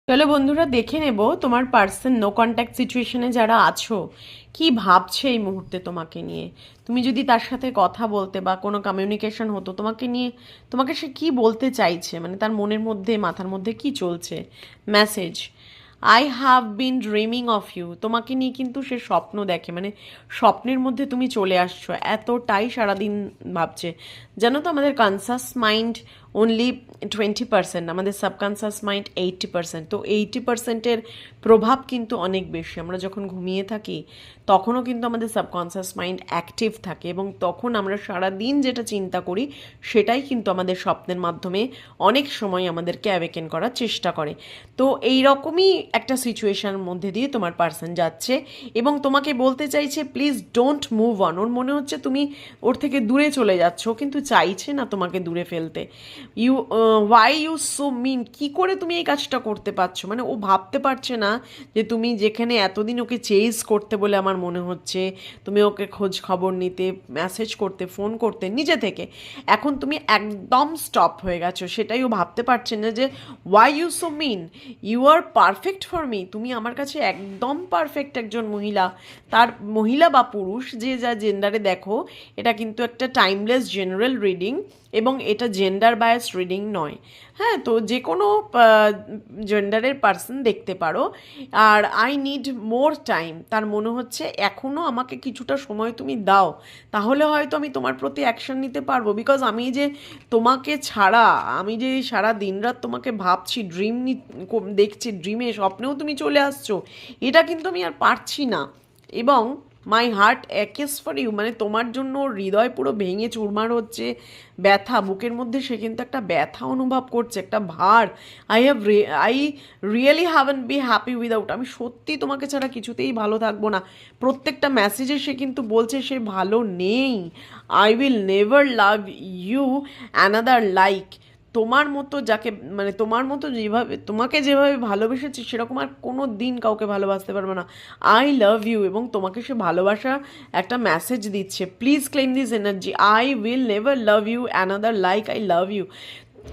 চলো বন্ধুরা, দেখে নেব তোমার পার্সন নো কন্ট্যাক্ট সিচুয়েশনে যারা আছো কি ভাবছে এই মুহূর্তে তোমাকে নিয়ে। তুমি যদি তার সাথে কথা বলতে বা কোনো কমিউনিকেশন হতো তোমাকে নিয়ে, তোমাকে সে কি বলতে চাইছে, মানে তার মনের মধ্যে মাথার মধ্যে কি চলছে। Message: I have been dreaming of you. তোমাকে নিয়ে কিন্তু সে স্বপ্ন দেখে, মানে স্বপ্নের মধ্যে তুমি চলে আসছো, এতটাই সারাদিন ভাবছে। জানো তো, আমাদের কনসাস মাইন্ড অনলি 20%, আমাদের সাবকনসাস মাইন্ড 80%। তো 80%-এর প্রভাব কিন্তু অনেক বেশি। আমরা যখন ঘুমিয়ে থাকি তখনও কিন্তু আমাদের সাবকনসাস মাইন্ড অ্যাক্টিভ থাকে, এবং তখন আমরা সারাদিন যেটা চিন্তা করি সেটাই কিন্তু আমাদের স্বপ্নের মাধ্যমে অনেক সময় আমাদেরকে অ্যাওয়েকেন করার চেষ্টা করে। তো এই রকমই একটা সিচুয়েশনের মধ্যে দিয়ে তোমার পার্সন যাচ্ছে, এবং তোমাকে বলতে চাইছে প্লিজ ডোন্ট মুভ অন। ওর মনে হচ্ছে তুমি ওর থেকে দূরে চলে যাচ্ছ, কিন্তু চাইছে না তোমাকে দূরে ফেলতে। ইউ ওয়াই ইউ সো মিন, কী করে তুমি এই কাজটা করতে পারছো? মানে ও ভাবতে পারছে না যে তুমি যেখানে এতদিন ওকে চেজ করতে বলে আমার মনে হচ্ছে, তুমি ওকে খোঁজ খবর নিতে, মেসেজ করতে, ফোন করতে নিজে থেকে, এখন তুমি একদম স্টপ হয়ে গেছো, সেটাই ও ভাবতে পারছে না। যে why you so mean, you are perfect for me, তুমি আমার কাছে একদম পারফেক্ট একজন মহিলা। তার মহিলা বা পুরুষ যে যা জেন্ডারে দেখো, এটা কিন্তু একটা টাইমলেস জেনারেল রিডিং, এবং এটা জেন্ডার বায়াস রিডিং নয়। হ্যাঁ, তো যে কোনো জেন্ডারের পার্সন দেখতে পারো। আর আই নিড মোর টাইম, তার মনে হচ্ছে এখনও আমাকে কিছুটা সময় তুমি দাও, তাহলে হয়তো আমি তোমার প্রতি অ্যাকশন নিতে পারবো। বিকজ আমি যে তোমাকে ছাড়া, আমি যে সারা দিনরাত তোমাকে ভাবছি, দেখছি, ড্রিমে স্বপ্নেও তুমি চলে আসছো, এটা কিন্তু আমি আর পারছি না। এবং মাই হার্ট অ্যাকেস ফর ইউ, মানে তোমার জন্য ওর হৃদয় পুরো ভেঙে চুরমার হচ্ছে, ব্যথা বুকের মধ্যে, সে কিন্তু একটা ব্যথা অনুভব করছে, একটা ভার। I really haven't be happy without, আমি সত্যি তোমাকে ছাড়া কিছুতেই ভালো থাকবো না। প্রত্যেকটা মেসেজে সে কিন্তু বলছে সে ভালো নেই। I will never love you another like, তোমার মতো যাকে, মানে তোমার মতো যেভাবে, তোমাকে যেভাবে ভালোবেসেছি সেরকম আর কোনো দিন কাউকে ভালোবাসতে পারবে না। আই লাভ ইউ, এবং তোমাকে সে ভালোবাসা একটা মেসেজ দিচ্ছে। Please claim this energy, I will never love you another like I love you.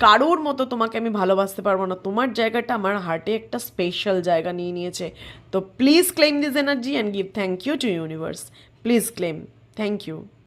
কারোর মতো তোমাকে আমি ভালোবাসতে পারবো না, তোমার জায়গাটা আমার হার্টে একটা স্পেশাল জায়গা নিয়ে নিয়েছে। তো please claim this energy and give thank you to universe. Please claim. Thank you.